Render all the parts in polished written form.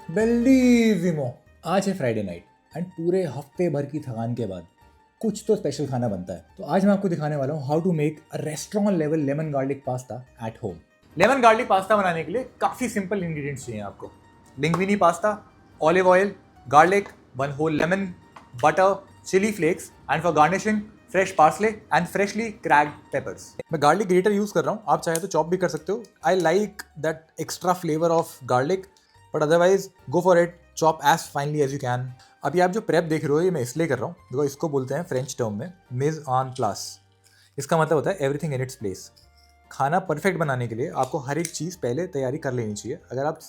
बेलीजिमो। आज है Friday night and पूरे हफ्ते भर की थकान के बाद कुछ तो स्पेशल खाना बनता है। तो आज मैं आपको दिखाने वाला हूँ how to make a restaurant level lemon garlic pasta at home. Lemon garlic pasta बनाने के लिए काफ़ी सिंपल इंग्रेडिएंट्स चाहिए आपको। Linguine pasta, olive oil, garlic, one whole lemon, butter, chilli flakes and for garnishing fresh parsley and freshly cracked peppers. मैं garlic grater use कर रहा हूँ, आप चाहे तो चॉप भी कर सकते हो। I like that extra flavour of garlic, but otherwise go for it, chop as finely as you can. अभी आप जो प्रेप देख रहे हो ये मैं इसलिए कर रहा हूँ बिकॉज इसको बोलते हैं फ्रेंच टर्म में मिज ऑन प्लास। इसका मतलब होता है एवरीथिंग इन इट्स प्लेस। खाना परफेक्ट बनाने के लिए आपको हर एक चीज़ पहले तैयारी कर लेनी चाहिए। अगर आप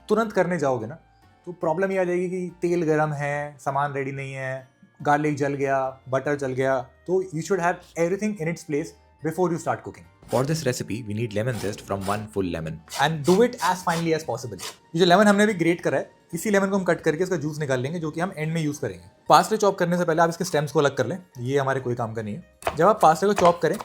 तुरंत करने जाओगे ना तो प्रॉब्लम ये आ जाएगी कि तेल गर्म है, सामान रेडी नहीं है, गार्लिक जल गया, बटर जल गया। तो you should have everything in its place before you start cooking. For this recipe, we need lemon zest from 1 full lemon. And do it as finely as possible. ये जो lemon हमने भी great करा है, इसी लेमन को हम cut करके इसका जूस निकाल लेंगे जो कि हम एंड में यूज करेंगे। पास्ते चॉप करने से पहले आप इसके स्टेम्स को अलग कर लें, ये हमारे कोई काम का नहीं है। जब आप पास्ते को चॉप करें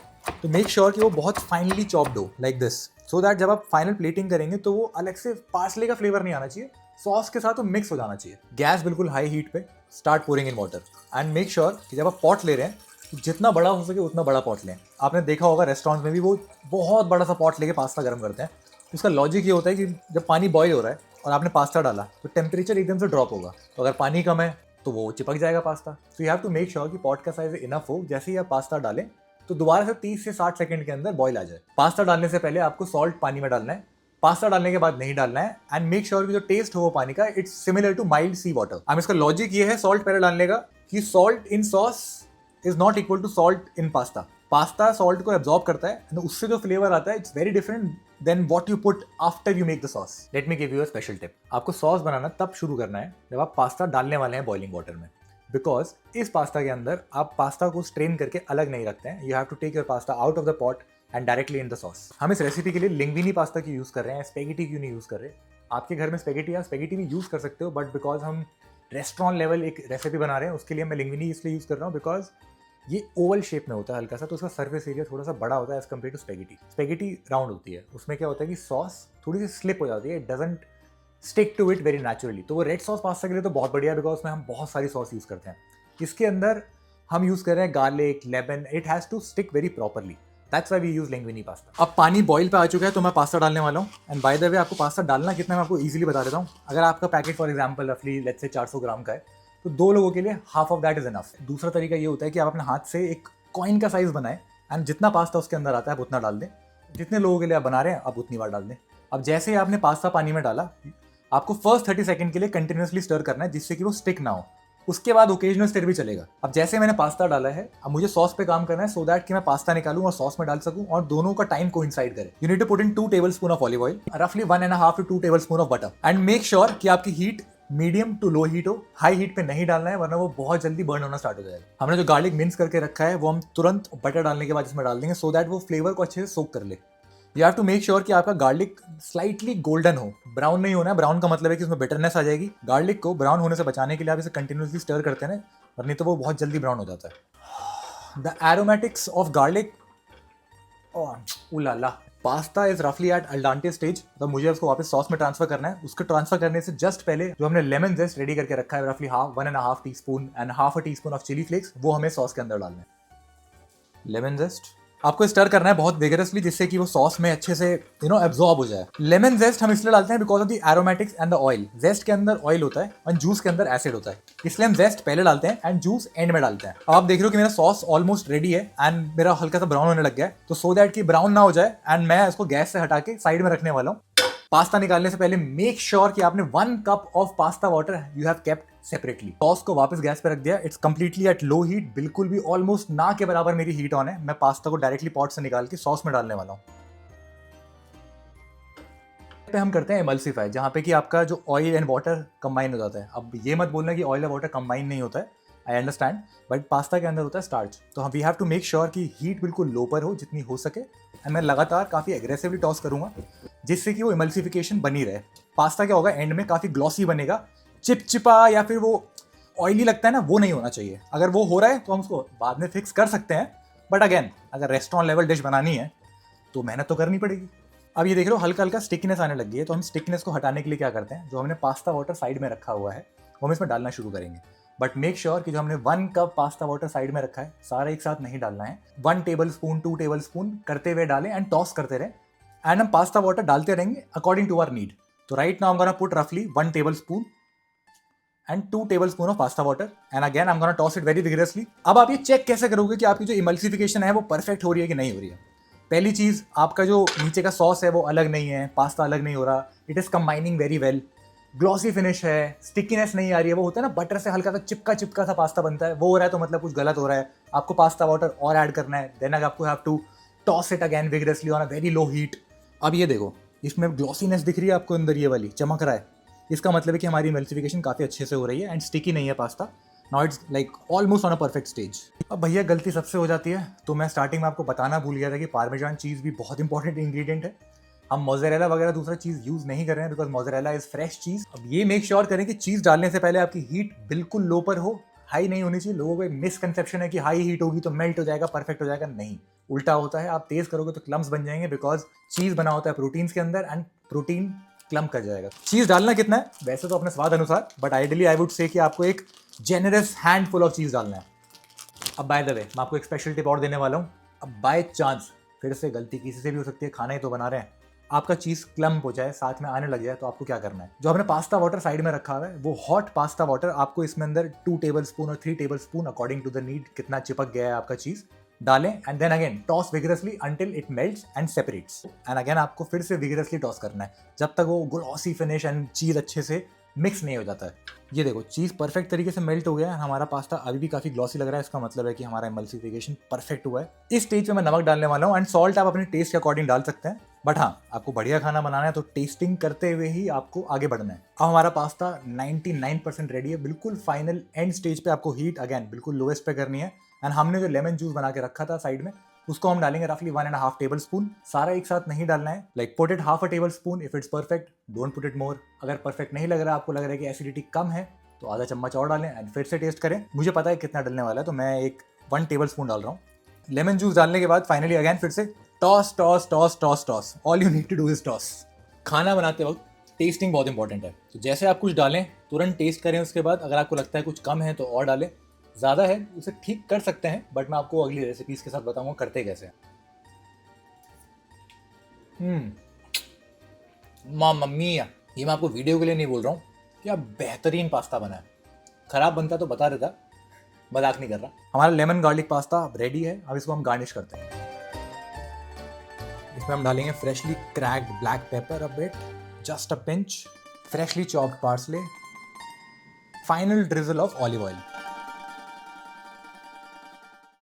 तो मेक श्योर कि वो बहुत फाइनली चॉप्ड हो लाइक दिस, सो दैट जब आप फाइनल प्लेटिंग करेंगे तो वो अलग से पार्सले का फ्लेवर नहीं आना चाहिए, सॉस के साथ वो मिक्स हो जाना चाहिए। गैस बिल्कुल हाई हीट पे, start pouring in water and make sure कि जब आप पॉट ले रहे हैं तो जितना बड़ा हो सके उतना बड़ा पॉट लें। आपने देखा होगा रेस्टोरेंट में भी वो बहुत बड़ा सा पॉट लेके पास्ता गर्म करते हैं। इसका लॉजिक ये होता है कि जब पानी बॉईल हो रहा है और आपने पास्ता डाला तो टेम्परेचर एकदम से ड्रॉप होगा, तो अगर पानी कम है तो वो चिपक जाएगा pasta. So you have to make sure कि पॉट का साइज इनफ हो। जैसे ही आप पास्ता डालें तो दोबारा से 30 से 60 सेकंड के अंदर बॉईल आ जाए। पास्ता डालने से पहले आपको सॉल्ट पानी में डालना है, पास्ता डालने के बाद नहीं डालना है। एंड मेक श्योर कि जो टेस्ट हो वो पानी का it's similar to mild sea water. अब इसका लॉजिक ये है सॉल्ट पहले डालने का कि salt in sauce is not equal to salt in pasta. Pasta salt को एब्जॉर्ब करता है and उससे जो फ्लेवर आता है it's very different than what you put after you make the sauce. Let me give you a special tip. आपको sauce बनाना तब शुरू करना है जब आप पास्ता डालने वाले हैं बॉइलिंग वाटर में, बिकॉज इस पास्ता के अंदर आप पास्ता को स्ट्रेन करके अलग नहीं रखते हैं। You have to take your pasta out of the pot and directly in the sauce. हम इस रेसिपी के लिए लिंग्विनी पास्ता की यूज कर रहे हैं, स्पेगेटी क्यों नहीं यूज कर रहे। आपके घर में स्पेगेटी या स्पेगेटी भी यूज कर सकते हो, बट बिकॉज हम रेस्टोरेंट लेवल एक रेसिपी बना रहे हैं उसके लिए मैं लिंग्विनी इसलिए यूज कर रहा हूँ बिकॉज ये ओवल शेप में होता है हल्का सा, तो उसका सरफेस एरिया थोड़ा सा बड़ा होता है as compare to spaghetti. Spaghetti round होती है, उसमें क्या होता है कि सॉस थोड़ी सी स्लिप हो जाती है, it doesn't stick to it very naturally. तो वो रेड सॉस पास्ता के लिए तो बहुत बढ़िया है बिकॉज उसमें हम बहुत सारी सॉस यूज़ करते हैं। इसके अंदर हम यूज़ कर रहे हैं garlic, lemon, it has to stick very properly, that's why we use linguine pasta. अब पानी बॉईल पे आ चुका है तो मैं पास्ता डालने वाला हूँ। एंड बाय द वे आपको पास्ता डालना कितना है मैं आपको इजीली बता देता हूँ। अगर आपका पैकेट फॉर एग्जांपल रफली लेट्स से 400 ग्राम का है तो 2 लोगों के लिए half of that is enough. दूसरा तरीका ये होता है कि आप अपने हाथ से एक कॉइन का साइज बनाएं एंड जितना पास्ता उसके अंदर आता है आप उतना डाल दें। जितने लोगों के लिए आप बना रहे हैं आप उतनी बार डाल दें। अब जैसे ही आपने पास्ता पानी में डाला आपको फर्स्ट 30 सेकंड के लिए कंटिन्यूसली स्टर करना है जिससे कि वो स्टिक ना हो। उसके बाद ओकेजनल स्टर भी चलेगा। अब जैसे मैंने पास्ता डाला है अब मुझे सॉस पे काम करना है सो दैट कि मैं पास्ता निकालूं और सॉस में डाल सकूं और दोनों का टाइम कोइंसाइड करे। You need to put in 2 tablespoon of olive oil, रफली 1.5 to 2 tablespoon of butter and make sure कि आपकी heat medium to low heat हो। हाई हीट पे नहीं डालना है वरना वो बहुत जल्दी बर्न होना स्टार्ट हो जाएगा। हमने जो गार्लिक मिन्स करके रखा है वो हम तुरंत बटर डालने के बाद इसमें डाल देंगे सो दैट वो फ्लेवर को अच्छे से सोक कर ले। You have to make sure कि आपका गार्लिक स्लाइटली गोल्डन हो, ब्राउन नहीं होना है। ब्राउन का मतलब है कि उसमें बिटरनेस आ जाएगी। गार्लिक को ब्राउन होने से बचाने के लिए आप इसे कंटिन्यूसली स्टर करते हैं और नहीं तो वो बहुत जल्दी ब्राउन हो जाता है। द एरोमेटिक्स ऑफ गार्लिक, उलाला। पास्ता इज रफली एट अल्डांटे स्टेज, तो मुझे उसको वापस सॉस में ट्रांसफर करना है। उसको ट्रांसफर करने से जस्ट पहले जो हमने लेमन जेस्ट रेडी करके रखा है रफली 1.5 teaspoon and half a teaspoon of chilli flakes, वो हमें सॉस के अंदर डालना है। लेमन जेस्ट आपको स्टर करना है बहुत विगरसली जिससे कि वो सॉस में अच्छे से एब्जॉर्ब हो जाए। लेमन जेस्ट हम इसलिए डालते हैं because of the aromatics and the oil. Zest के अंदर ऑयल होता है और जूस के अंदर एसिड होता है, इसलिए हम जेस्ट पहले डालते हैं एंड जूस एंड में डालते हैं। अब आप देख रहे हो कि मेरा सॉस ऑलमोस्ट रेडी है एंड मेरा हल्का सा ब्राउन होने लग गया है, तो सो दैट कि ब्राउन ना हो जाए एंड मैं इसको गैस से हटा के साइड में रखने वाला हूँ। पास्ता निकालने से पहले मेक श्योर कि आपने 1 cup of pasta water you have kept separately. Sauce को वापस गैस पे रख दिया, it's completely at low heat, बिल्कुल भी ऑलमोस्ट ना के बराबर मेरी हीट ऑन है। मैं पास्ता को डायरेक्टली पॉट से निकाल के सॉस में डालने वाला हूँ। पे हम करते हैं इमल्सिफाई, जहाँ पे कि आपका जो ऑयल एंड वाटर कंबाइन हो जाता है। अब ये मत बोलना कि ऑयल और वाटर कंबाइन नहीं होता है, आई अंडरस्टैंड, बट पास्ता के अंदर होता है स्टार्च, तो we have to make sure कि हीट बिल्कुल लो पर हो जितनी हो सके एंड मैं लगातार काफ़ी एग्रेसिवली टॉस करूँगा जिससे कि वो इमल्सिफिकेशन बनी रहे। पास्ता क्या होगा एंड में काफ़ी ग्लॉसी बनेगा, चिपचिपा या फिर वो ऑयली लगता है ना, वो नहीं होना चाहिए। अगर वो हो रहा है तो हम उसको बाद में फिक्स कर सकते हैं, बट अगेन अगर रेस्टोरेंट लेवल डिश बनानी है तो मेहनत तो करनी पड़ेगी। अब ये देख लो हल्का हल्का स्टिकनेस आने लग गई है, तो हम स्टिकनेस को हटाने के लिए क्या करते हैं, जो हमने पास्ता वाटर साइड में रखा हुआ है वो हम इसमें डालना शुरू करेंगे। बट मेक श्योर कि जो हमने 1 कप पास्ता वाटर साइड में रखा है सारा एक साथ नहीं डालना है। 1 टेबल स्पून 2 टेबल स्पून करते हुए डालें एंड टॉस करते रहें, एंड हम पास्ता वाटर डालते रहेंगे अकॉर्डिंग टू आवर नीड। तो right now I am gonna put रफली 1 table spoon and 2 table spoon of pasta water, and again I am gonna toss it very vigorously. अब आप ये चेक कैसे करोगे कि आपकी जो इमल्सिफिकेशन है वो परफेक्ट हो रही है कि नहीं हो रही है। पहली चीज, आपका जो नीचे का सॉस है वो अलग नहीं है, पास्ता अलग नहीं हो रहा, it is combining very well, glossy finish है, स्टिकीनेस नहीं आ रही है। वो होता है ना बटर से हल्का सा चिपका चिपका सा पास्ता बनता है, वो हो रहा है तो मतलब कुछ गलत हो रहा है, आपको पास्ता वाटर और ऐड करना है। देन आपको have to toss it again vigorously on a very low heat. अब ये देखो इसमें ग्लॉसीनेस दिख रही है आपको अंदर, ये वाली चमक रहा है, इसका मतलब है कि हमारी एमल्सिफिकेशन काफ़ी अच्छे से हो रही है एंड स्टिकी नहीं है pasta. Now it's like almost on a perfect stage. अब भैया गलती सबसे हो जाती है, तो मैं स्टार्टिंग में आपको बताना भूल गया था कि पार्मेजान चीज़ भी बहुत इंपॉर्टेंट इंग्रेडिएंट है। हम मोज़रेला वगैरह दूसरा चीज़ यूज़ नहीं कर रहे हैं बिकॉज मोज़रेला इज़ फ्रेश चीज़। अब ये मेक श्योर करें कि चीज़ डालने से पहले आपकी हीट बिल्कुल लो पर हो, हाई नहीं होनी चाहिए। लोगों को एक मिसकंसेप्शन है कि हाई हीट होगी तो मेल्ट हो जाएगा, परफेक्ट हो जाएगा। नहीं, उल्टा होता है, आप तेज़ करोगे तो क्लम्स बन जाएंगे बिकॉज चीज़ बना होता है प्रोटीन्स के अंदर एंड प्रोटीन क्लम्प कर जाएगा। चीज़ डालना कितना है वैसे तो अपने स्वाद अनुसार, but ideally I would say कि आपको एक जेनरस हैंडफुल ऑफ चीज़ डालना है। अब बाय द वे मैं आपको एक स्पेशल टिप और देने वाला हूँ। अब बाय चांस फिर से गलती किसी से भी हो सकती है, खाना ही तो बना रहे हैं, आपका चीज़ क्लम्प हो जाए, साथ में आने लग जाए, तो आपको क्या करना है, जो हमने पास्ता वाटर साइड में रखा हुआ है वो हॉट पास्ता वाटर आपको इसमें अंदर 2 टेबल स्पून और 3 tablespoon according to the need, कितना चिपक गया है आपका चीज़, डालें and then again toss vigorously until it melts and separates. And again आपको फिर से विगरसली टॉस करना है जब तक वो ग्लॉसी फिनिश एंड चीज़ अच्छे से मिक्स नहीं हो जाता है। ये देखो चीज़ परफेक्ट तरीके से मेल्ट हो गया है, हमारा पास्ता अभी भी काफ़ी ग्लॉसी लग रहा है, इसका मतलब है कि हमारा एमल्सिफिकेशन परफेक्ट हुआ है। इस स्टेज पे मैं नमक डालने वाला हूँ एंड सॉल्ट आप अपने टेस्ट के अकॉर्डिंग डाल सकते हैं, बट हाँ आपको बढ़िया खाना बनाना है तो टेस्टिंग करते हुए ही आपको आगे बढ़ना है। अब हमारा पास्ता 99% रेडी है, बिल्कुल फाइनल एंड स्टेज पे आपको हीट अगेन बिल्कुल लोएस्ट पे करनी है। एंड हमने जो लेमन जूस बना के रखा था साइड में उसको हम डालेंगे रफली 1.5 टेबल स्पून। सारा एक साथ नहीं डालना है, like put it half a table spoon if it's perfect, don't put it more. अगर परफेक्ट नहीं लग रहा, आपको लग रहा है कि एसिडिटी कम है, तो आधा चम्मच और डालें एंड फिर से टेस्ट करें। मुझे पता है कितना डलने वाला है तो मैं एक 1 टेबल स्पून डाल रहा हूँ। लेमन जूस डालने के बाद फाइनली अगेन फिर से toss toss toss toss toss, all you need to do is toss. खाना बनाते वक्त टेस्टिंग बहुत इंपॉर्टेंट है, तो जैसे आप कुछ डालें तुरंत टेस्ट करें, उसके बाद अगर आपको लगता है कुछ कम है तो और डालें, ज़्यादा है उसे ठीक कर सकते हैं, बट मैं आपको अगली रेसिपीज़ के साथ बताऊंगा करते कैसे। मामा मिया, ये मैं आपको वीडियो के लिए नहीं बोल रहा हूँ, क्या बेहतरीन पास्ता बना है। खराब बनता तो बता देता, मजाक नहीं कर रहा। हमारा लेमन गार्लिक पास्ता रेडी है, अब इसको हम गार्निश करते हैं। इसमें हम डालेंगे freshly cracked black pepper a bit, just a pinch, freshly chopped parsley, final drizzle of olive oil.